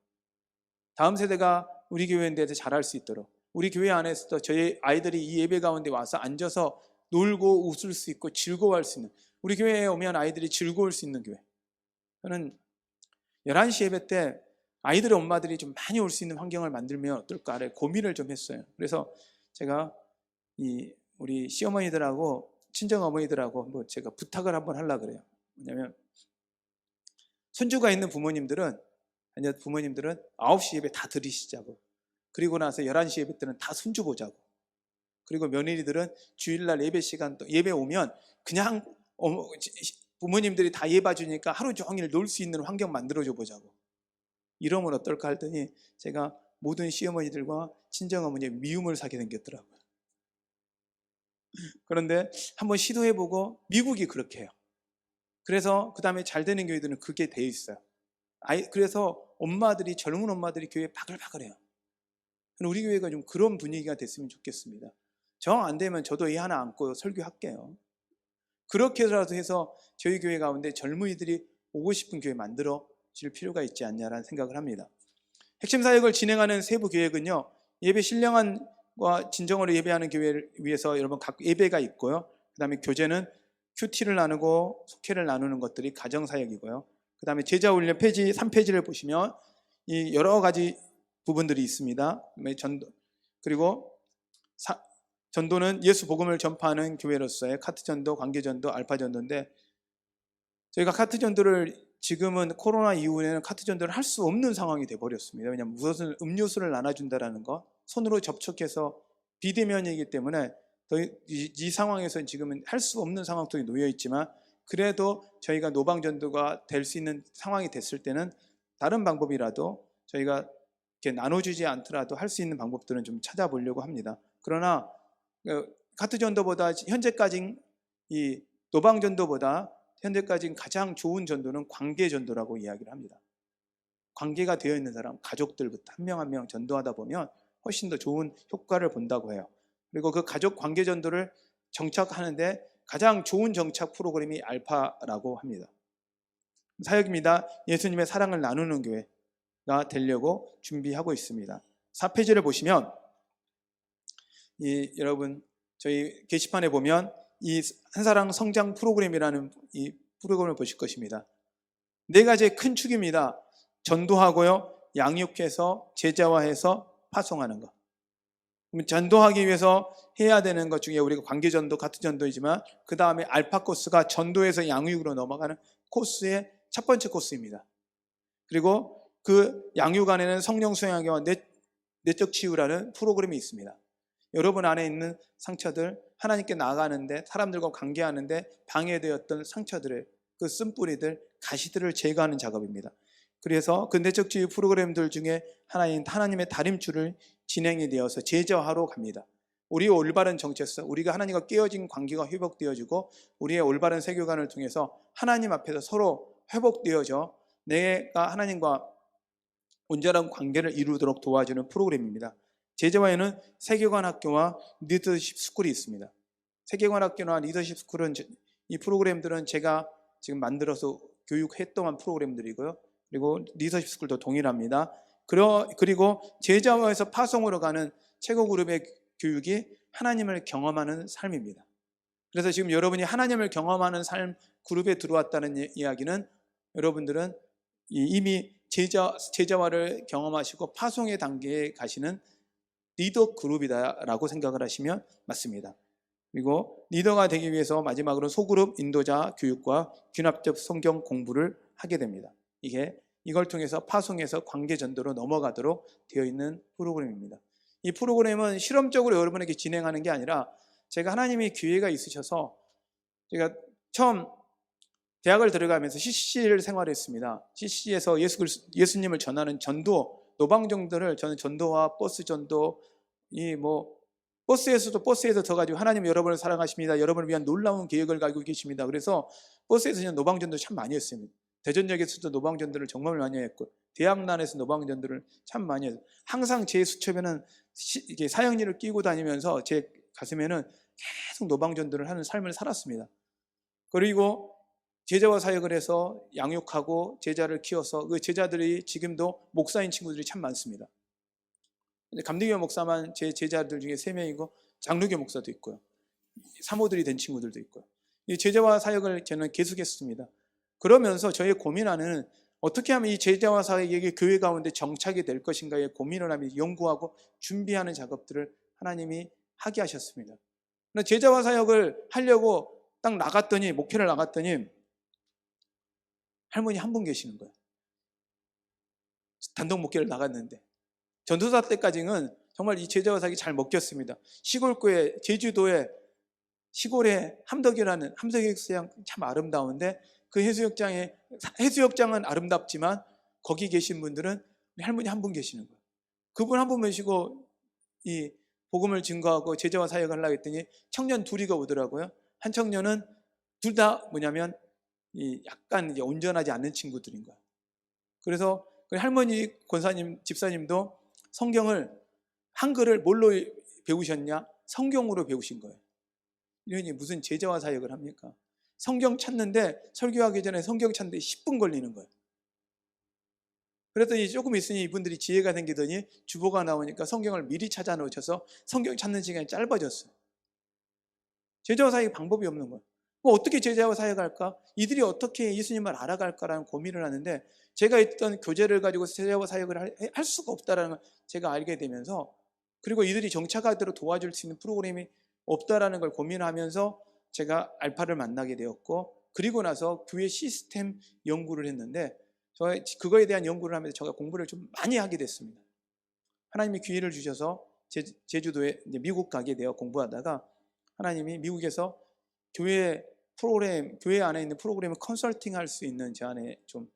Speaker 1: 다음 세대가 우리 교회에 대해서 잘할 수 있도록, 우리 교회 안에서도 저희 아이들이 이 예배 가운데 와서 앉아서 놀고 웃을 수 있고 즐거워할 수 있는, 우리 교회에 오면 아이들이 즐거울 수 있는 교회. 저는 11시 예배 때 아이들의 엄마들이 좀 많이 올 수 있는 환경을 만들면 어떨까 고민을 좀 했어요. 그래서 제가 우리 시어머니들하고 친정어머니들하고 제가 부탁을 한번 하려고 그래요. 왜냐면 손주가 있는 부모님들은 9시 예배 다 들으시자고, 그리고 나서 11시 예배 때는 다 손주 보자고, 그리고 며느리들은 주일날 예배 시간 또 예배 오면 그냥 부모님들이 다 예봐 주니까 하루 종일 놀 수 있는 환경 만들어줘 보자고, 이러면 어떨까 했더니 제가 모든 시어머니들과 친정어머니의 미움을 사게 생겼더라고요. 그런데 한번 시도해보고, 미국이 그렇게 해요. 그래서 그 다음에 잘 되는 교회들은 그게 돼 있어요. 그래서 젊은 엄마들이 교회에 바글바글해요. 우리 교회가 좀 그런 분위기가 됐으면 좋겠습니다. 정 안 되면 저도 이 하나 안고 설교할게요. 그렇게라도 해서 저희 교회 가운데 젊은이들이 오고 싶은 교회 만들어질 필요가 있지 않냐라는 생각을 합니다. 핵심 사역을 진행하는 세부 계획은요, 예배 신령한과 진정으로 예배하는 교회를 위해서 여러분 각 예배가 있고요, 그 다음에 교제는 큐티를 나누고 속회를 나누는 것들이 가정사역이고요, 그 다음에 제자훈련 3페이지를 보시면 이 여러 가지 부분들이 있습니다. 그리고 전도는 예수 복음을 전파하는 교회로서의 카트전도, 관계전도, 알파전도인데, 저희가 카트전도를 지금은 코로나 이후에는 카트전도를 할 수 없는 상황이 돼버렸습니다. 왜냐하면 무엇은 음료수를 나눠준다라는 거, 손으로 접촉해서 비대면이기 때문에 이 상황에서는 지금은 할 수 없는 상황 속에 놓여 있지만, 그래도 저희가 노방전도가 될 수 있는 상황이 됐을 때는 다른 방법이라도 저희가 이렇게 나눠주지 않더라도 할 수 있는 방법들은 좀 찾아보려고 합니다. 그러나 카트전도보다 현재까지 이 노방전도보다 현재까지 가장 좋은 전도는 관계전도라고 이야기를 합니다. 관계가 되어 있는 사람, 가족들부터 한 명 한 명 전도하다 보면 훨씬 더 좋은 효과를 본다고 해요. 그리고 그 가족 관계전도를 정착하는데 가장 좋은 정착 프로그램이 알파라고 합니다. 사역입니다. 예수님의 사랑을 나누는 교회가 되려고 준비하고 있습니다. 4페이지를 보시면 여러분 저희 게시판에 보면 이 한사랑 성장 프로그램이라는 이 프로그램을 보실 것입니다. 4가지의 큰 축입니다. 전도하고요, 양육해서 제자화해서 파송하는 것. 그럼 전도하기 위해서 해야 되는 것 중에 우리가 관계전도 같은 전도이지만 그 다음에 알파 코스가 전도에서 양육으로 넘어가는 코스의 첫 번째 코스입니다. 그리고 그 양육 안에는 성령 수양과 내적 치유라는 프로그램이 있습니다. 여러분 안에 있는 상처들, 하나님께 나아가는데, 사람들과 관계하는데 방해되었던 상처들의 그 쓴뿌리들, 가시들을 제거하는 작업입니다. 그래서 그 내적 치유 프로그램들 중에 하나인 하나님의 다림줄을 진행이 되어서 제자화로 갑니다. 우리의 올바른 정체성, 우리가 하나님과 깨어진 관계가 회복되어지고 우리의 올바른 세계관을 통해서 하나님 앞에서 서로 회복되어져 내가 하나님과 온전한 관계를 이루도록 도와주는 프로그램입니다. 제자화에는 세계관 학교와 리더십 스쿨이 있습니다. 세계관 학교나 리더십 스쿨은 이 프로그램들은 제가 지금 만들어서 교육했던 프로그램들이고요. 그리고 리더십 스쿨도 동일합니다. 그리고 제자화에서 파송으로 가는 최고 그룹의 교육이 하나님을 경험하는 삶입니다. 그래서 지금 여러분이 하나님을 경험하는 삶 그룹에 들어왔다는 이야기는 여러분들은 이미 제자화를 경험하시고 파송의 단계에 가시는 리더 그룹이다라고 생각을 하시면 맞습니다. 그리고 리더가 되기 위해서 마지막으로 소그룹 인도자 교육과 균합적 성경 공부를 하게 됩니다. 이걸 통해서 파송해서 관계 전도로 넘어가도록 되어 있는 프로그램입니다. 이 프로그램은 실험적으로 여러분에게 진행하는 게 아니라 제가 하나님의 기회가 있으셔서 제가 처음 대학을 들어가면서 CCC를 생활했습니다. CCC에서 예수님을 전하는 전도, 노방정들을 저는 전도와 버스 전도, 버스에서 더 가지고 하나님 여러분을 사랑하십니다. 여러분을 위한 놀라운 계획을 가지고 계십니다. 그래서 버스에서 노방전도 참 많이 했습니다. 대전역에서도 노방전도를 정말 많이 했고, 대학난에서 노방전도를 참 많이 했어요. 항상 제 수첩에는 이게 사형리를 끼고 다니면서 제 가슴에는 계속 노방전도를 하는 삶을 살았습니다. 그리고 제자와 사역을 해서 양육하고 제자를 키워서 그 제자들이 지금도 목사인 친구들이 참 많습니다. 감리교 목사만 제 제자들 중에 3명이고 장로교 목사도 있고요. 사모들이 된 친구들도 있고요. 이 제자와 사역을 저는 계속했습니다. 그러면서 저의 고민하는 어떻게 하면 이 제자와 사역이 교회 가운데 정착이 될 것인가에 고민을 하며 연구하고 준비하는 작업들을 하나님이 하게 하셨습니다. 제자와 사역을 하려고 딱 목회를 나갔더니 할머니 한 분 계시는 거예요. 단독 목회를 나갔는데 전도사 때까지는 정말 이 제자와 사역이 잘 먹혔습니다. 시골교회, 제주도의 시골에 함덕해수욕장 참 아름다운데 그 해수욕장은 아름답지만 거기 계신 분들은 할머니 한 분 계시는 거예요. 그분 한 분 모시고 이 복음을 증거하고 제자와 사역을 하려고 했더니 청년 2이가 오더라고요. 한 청년은 둘 다 약간 이제 온전하지 않는 친구들인 거예요. 그래서 그 할머니 권사님, 집사님도 성경을 한글을 뭘로 배우셨냐? 성경으로 배우신 거예요. 이러니 무슨 제자와 사역을 합니까? 성경 찾는데 설교하기 전에 성경 찾는데 10분 걸리는 거예요. 그랬더니 조금 있으니 이분들이 지혜가 생기더니 주보가 나오니까 성경을 미리 찾아 놓으셔서 성경 찾는 시간이 짧아졌어요. 제자와 사역이 방법이 없는 거예요. 어떻게 제자와 사역할까? 이들이 어떻게 예수님을 알아갈까라는 고민을 하는데 제가 있던 교재를 가지고 제자와 사역을 할 수가 없다는 걸 제가 알게 되면서, 그리고 이들이 정착하도록 도와줄 수 있는 프로그램이 없다라는 걸 고민하면서 제가 알파를 만나게 되었고, 그리고 나서 교회 시스템 연구를 했는데 그거에 대한 연구를 하면서 제가 공부를 좀 많이 하게 됐습니다. 하나님이 기회를 주셔서 제주도에 미국 가게 되어 공부하다가 하나님이 미국에서 교회 안에 있는 프로그램을 컨설팅 할 수 있는 제 안에 좀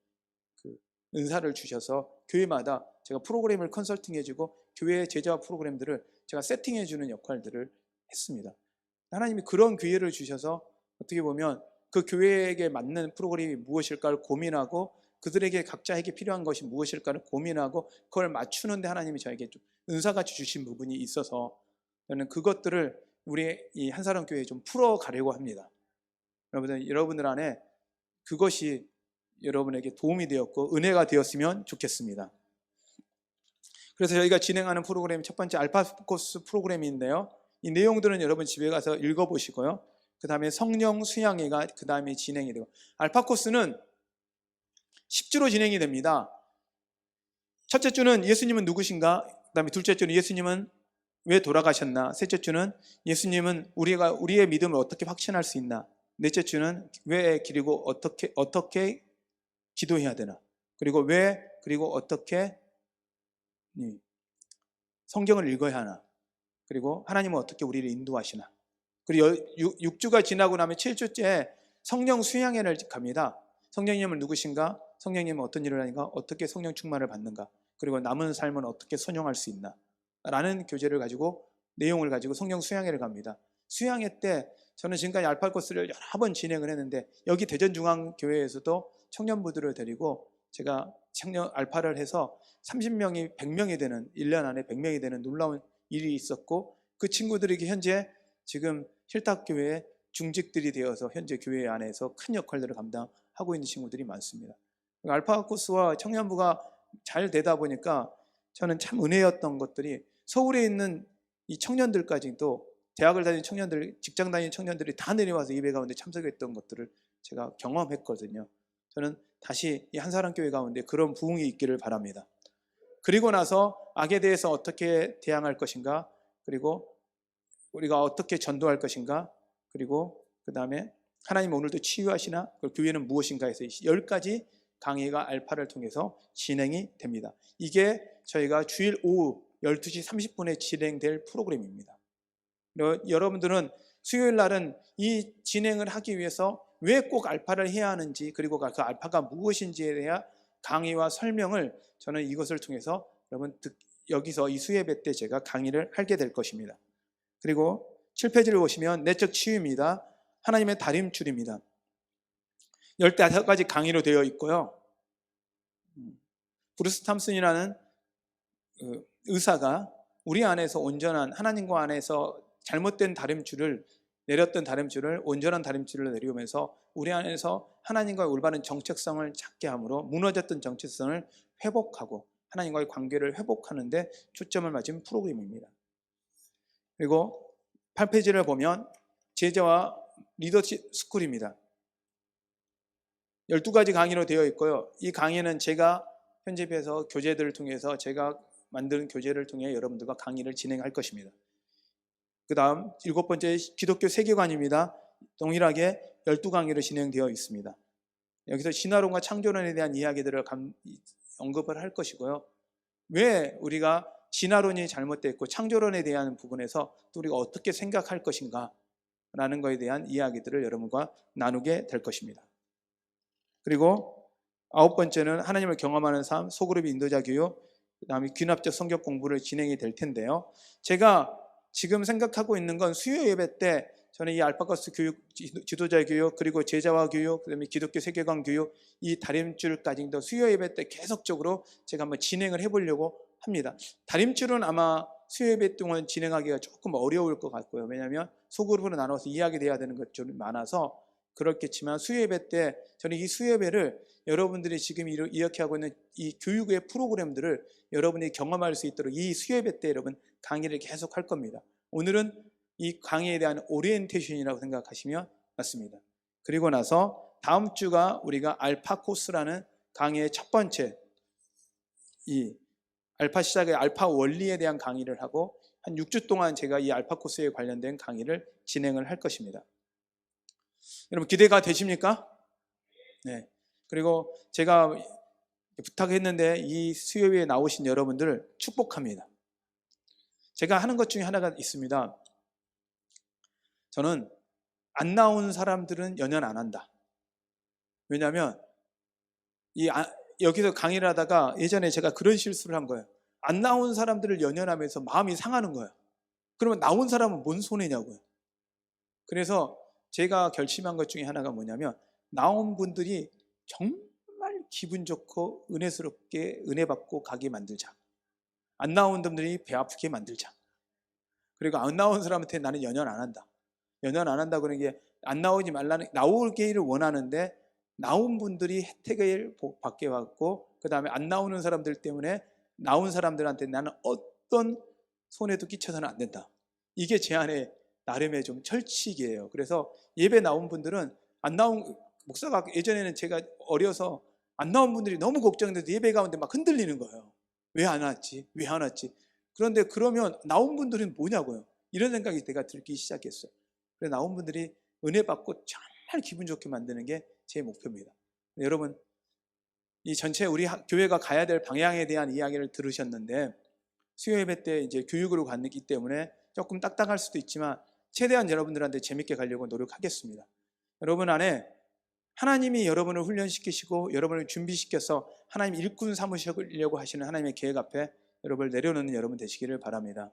Speaker 1: 은사를 주셔서 교회마다 제가 프로그램을 컨설팅해주고 교회 제자와 프로그램들을 제가 세팅해주는 역할들을 했습니다. 하나님이 그런 기회를 주셔서 어떻게 보면 그 교회에게 맞는 프로그램이 무엇일까를 고민하고 그들에게 각자에게 필요한 것이 무엇일까를 고민하고 그걸 맞추는데 하나님이 저에게 좀 은사같이 주신 부분이 있어서 저는 그것들을 우리 이 한사랑교회에 좀 풀어가려고 합니다. 여러분들 안에 그것이 여러분에게 도움이 되었고 은혜가 되었으면 좋겠습니다. 그래서 저희가 진행하는 프로그램이 첫 번째 알파 코스 프로그램인데요. 이 내용들은 여러분 집에 가서 읽어보시고요. 그 다음에 성령 수양회가 그 다음에 진행이 되고, 알파 코스는 10주로 진행이 됩니다. 첫째 주는 예수님은 누구신가? 그 다음에 둘째 주는 예수님은 왜 돌아가셨나? 셋째 주는 예수님은 우리의 믿음을 어떻게 확신할 수 있나? 넷째 주는 왜, 그리고 어떻게 기도해야 되나? 그리고 왜, 그리고 어떻게 성경을 읽어야 하나? 그리고 하나님은 어떻게 우리를 인도하시나? 그리고 6주가 지나고 나면 7주째 성령 수양회를 갑니다. 성령님은 누구신가? 성령님은 어떤 일을 하는가? 어떻게 성령 충만을 받는가? 그리고 남은 삶은 어떻게 선용할 수 있나? 라는 교재를 가지고, 내용을 가지고 성령 수양회를 갑니다. 수양회 때 저는 지금까지 알파 코스를 여러 번 진행을 했는데, 여기 대전중앙교회에서도 청년부들을 데리고 제가 청년 알파를 해서 30명이 100명이 되는, 1년 안에 100명이 되는 놀라운 일이 있었고, 그 친구들이 현재 지금 힐탁교회의 중직들이 되어서 현재 교회 안에서 큰 역할들을 감당하고 있는 친구들이 많습니다. 알파 코스와 청년부가 잘 되다 보니까 저는 참 은혜였던 것들이, 서울에 있는 이 청년들까지도, 대학을 다니는 청년들, 직장 다니는 청년들이 다 내려와서 예배 가운데 참석했던 것들을 제가 경험했거든요. 저는 다시 이 한사랑교회 가운데 그런 부흥이 있기를 바랍니다. 그리고 나서 악에 대해서 어떻게 대항할 것인가, 그리고 우리가 어떻게 전도할 것인가, 그리고 그 다음에 하나님 오늘도 치유하시나, 그리고 교회는 무엇인가 해서 10가지 강의가 알파를 통해서 진행이 됩니다. 이게 저희가 주일 오후 12시 30분에 진행될 프로그램입니다. 여러분들은 수요일 날은 이 진행을 하기 위해서 왜 꼭 알파를 해야 하는지, 그리고 그 알파가 무엇인지에 대한 강의와 설명을 저는 이것을 통해서 여러분 여기서 이 수예배 때 제가 강의를 하게 될 것입니다. 그리고 7페이지를 보시면 내적 치유입니다. 하나님의 다림줄입니다. 15가지 강의로 되어 있고요. 브루스 탐슨이라는 의사가 우리 안에서 온전한, 하나님과 안에서 잘못된 다림줄을, 내렸던 다림줄을, 온전한 다림줄을 내려오면서 우리 안에서 하나님과의 올바른 정체성을 찾게 함으로 무너졌던 정체성을 회복하고 하나님과의 관계를 회복하는 데 초점을 맞춘 프로그램입니다. 그리고 8페이지를 보면 제자와 리더십 스쿨입니다. 12가지 강의로 되어 있고요. 이 강의는 제가 편집해서 교재들을 통해서, 제가 만든 교재를 통해 여러분들과 강의를 진행할 것입니다. 그 다음 7번째 기독교 세계관입니다. 동일하게 12강의로 진행되어 있습니다. 여기서 신화론과 창조론에 대한 이야기들을 언급을 할 것이고요. 왜 우리가 신화론이 잘못됐고 창조론에 대한 부분에서 또 우리가 어떻게 생각할 것인가 라는 것에 대한 이야기들을 여러분과 나누게 될 것입니다. 그리고 9번째는 하나님을 경험하는 삶, 소그룹 인도자 교육, 그 다음에 귀납적 성경 공부를 진행이 될 텐데요. 제가 지금 생각하고 있는 건 수요 예배 때 저는 이 알파코스 교육, 지도자 교육, 그리고 제자화 교육, 그다음에 기독교 세계관 교육, 이 다림줄까지도 수요 예배 때 계속적으로 제가 한번 진행을 해보려고 합니다. 다림줄은 아마 수요 예배 동안 진행하기가 조금 어려울 것 같고요. 왜냐하면 소그룹으로 나눠서 이야기돼야 되는 것들이 많아서 그렇겠지만 수요 예배 때 저는 이 수요 예배를 여러분들이 지금 이렇게 하고 있는 이 교육의 프로그램들을 여러분이 경험할 수 있도록 이 수요 예배 때 여러분 강의를 계속 할 겁니다. 오늘은 이 강의에 대한 오리엔테이션이라고 생각하시면 맞습니다. 그리고 나서 다음 주가 우리가 알파 코스라는 강의의 첫 번째, 이 알파 시작의 알파 원리에 대한 강의를 하고 한 6주 동안 제가 이 알파 코스에 관련된 강의를 진행을 할 것입니다. 여러분 기대가 되십니까? 네. 그리고 제가 부탁했는데 이 수요일에 나오신 여러분들을 축복합니다. 제가 하는 것 중에 하나가 있습니다. 저는 안 나온 사람들은 연연 안 한다. 왜냐하면 여기서 강의를 하다가 예전에 제가 그런 실수를 한 거예요. 안 나온 사람들을 연연하면서 마음이 상하는 거예요. 그러면 나온 사람은 뭔 손해냐고요. 그래서 제가 결심한 것 중에 하나가 뭐냐면 나온 분들이 정말 기분 좋고 은혜스럽게 은혜 받고 가게 만들자. 안 나온 분들이 배 아프게 만들자. 그리고 안 나온 사람한테 나는 연연 안 한다. 연연 안 한다 그러는 게 안 나오지 말라는, 나오기를 원하는데 나온 분들이 혜택을 받게 받고 그 다음에 안 나오는 사람들 때문에 나온 사람들한테 나는 어떤 손해도 끼쳐서는 안 된다. 이게 제 안에 나름의 좀 철칙이에요. 그래서 예배 나온 분들은 안 나온 목사가 예전에는 제가 어려서 안 나온 분들이 너무 걱정돼서 예배 가운데 막 흔들리는 거예요. 왜 안 왔지? 왜 안 왔지? 그런데 그러면 나온 분들은 뭐냐고요? 이런 생각이 내가 들기 시작했어요. 그래서 나온 분들이 은혜 받고 정말 기분 좋게 만드는 게 제 목표입니다. 여러분, 이 전체 우리 교회가 가야 될 방향에 대한 이야기를 들으셨는데 수요 예배 때 이제 교육으로 갔기 때문에 조금 딱딱할 수도 있지만 최대한 여러분들한테 재밌게 가려고 노력하겠습니다. 여러분 안에 하나님이 여러분을 훈련시키시고 여러분을 준비시켜서 하나님 일꾼 삼으시려고 하시는 하나님의 계획 앞에 여러분을 내려놓는 여러분 되시기를 바랍니다.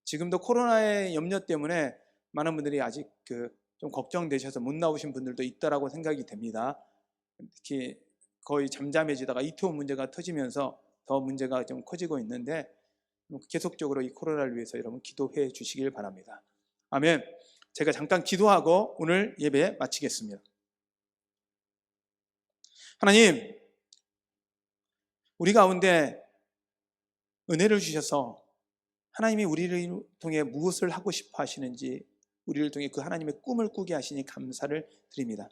Speaker 1: 지금도 코로나의 염려 때문에 많은 분들이 아직 좀 걱정되셔서 못 나오신 분들도 있다라고 생각이 됩니다. 특히 거의 잠잠해지다가 이태원 문제가 터지면서 더 문제가 좀 커지고 있는데 계속적으로 이 코로나를 위해서 여러분 기도해 주시길 바랍니다. 아멘. 제가 잠깐 기도하고 오늘 예배 마치겠습니다. 하나님, 우리 가운데 은혜를 주셔서 하나님이 우리를 통해 무엇을 하고 싶어 하시는지 우리를 통해 그 하나님의 꿈을 꾸게 하시니 감사를 드립니다.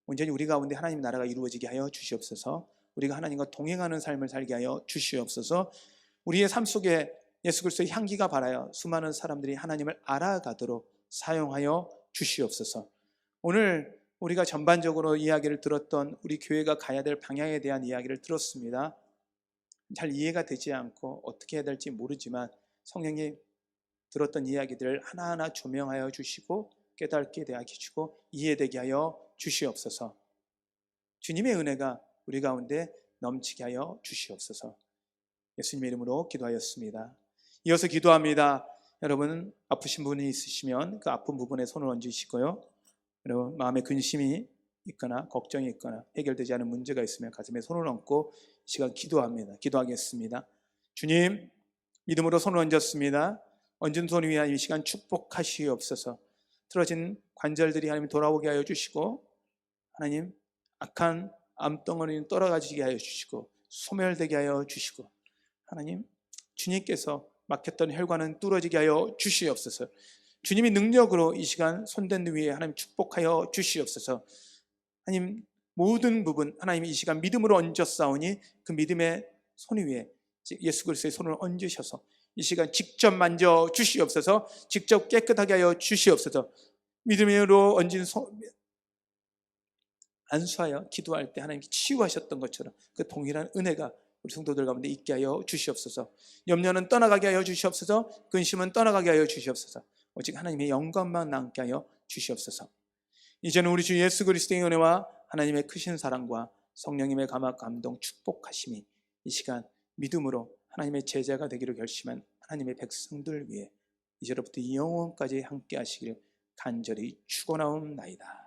Speaker 1: 온전히 우리 가운데 하나님 나라가 이루어지게 하여 주시옵소서. 우리가 하나님과 동행하는 삶을 살게 하여 주시옵소서. 우리의 삶 속에 예수 그리스도의 향기가 발하여 수많은 사람들이 하나님을 알아가도록 사용하여 주시옵소서. 오늘 우리가 전반적으로 이야기를 들었던 우리 교회가 가야 될 방향에 대한 이야기를 들었습니다. 잘 이해가 되지 않고 어떻게 해야 될지 모르지만 성령님 들었던 이야기들을 하나하나 조명하여 주시고 깨닫게 하게 해주시고 이해되게 하여 주시옵소서. 주님의 은혜가 우리 가운데 넘치게 하여 주시옵소서. 예수님의 이름으로 기도하였습니다. 이어서 기도합니다. 여러분 아프신 분이 있으시면 그 아픈 부분에 손을 얹으시고요. 여러분 마음에 근심이 있거나 걱정이 있거나 해결되지 않은 문제가 있으면 가슴에 손을 얹고 이 시간 기도합니다. 기도하겠습니다. 주님, 믿음으로 손을 얹었습니다. 얹은 손 위에 이 시간 축복하시옵소서. 틀어진 관절들이 하나님 돌아오게 하여 주시고 하나님 악한 암덩어리는 떨어가지게 하여 주시고 소멸되게 하여 주시고 하나님 주님께서 막혔던 혈관은 뚫어지게 하여 주시옵소서. 주님이 능력으로 이 시간 손댄 위에 하나님 축복하여 주시옵소서. 하나님 모든 부분 하나님이 이 시간 믿음으로 얹었사오니 그 믿음의 손 위에 예수 그리스도의 손을 얹으셔서 이 시간 직접 만져 주시옵소서. 직접 깨끗하게 하여 주시옵소서. 믿음으로 얹은 손 안수하여 기도할 때 하나님께 치유하셨던 것처럼 그 동일한 은혜가 우리 성도들 가운데 있게 하여 주시옵소서. 염려는 떠나가게 하여 주시옵소서. 근심은 떠나가게 하여 주시옵소서. 오직 하나님의 영광만 남게 하여 주시옵소서. 이제는 우리 주 예수 그리스도의 은혜와 하나님의 크신 사랑과 성령님의 감화 감동 축복하심이 이 시간 믿음으로 하나님의 제자가 되기로 결심한 하나님의 백성들 위해 이제로부터 영원까지 함께 하시기를 간절히 축원하옵나이다.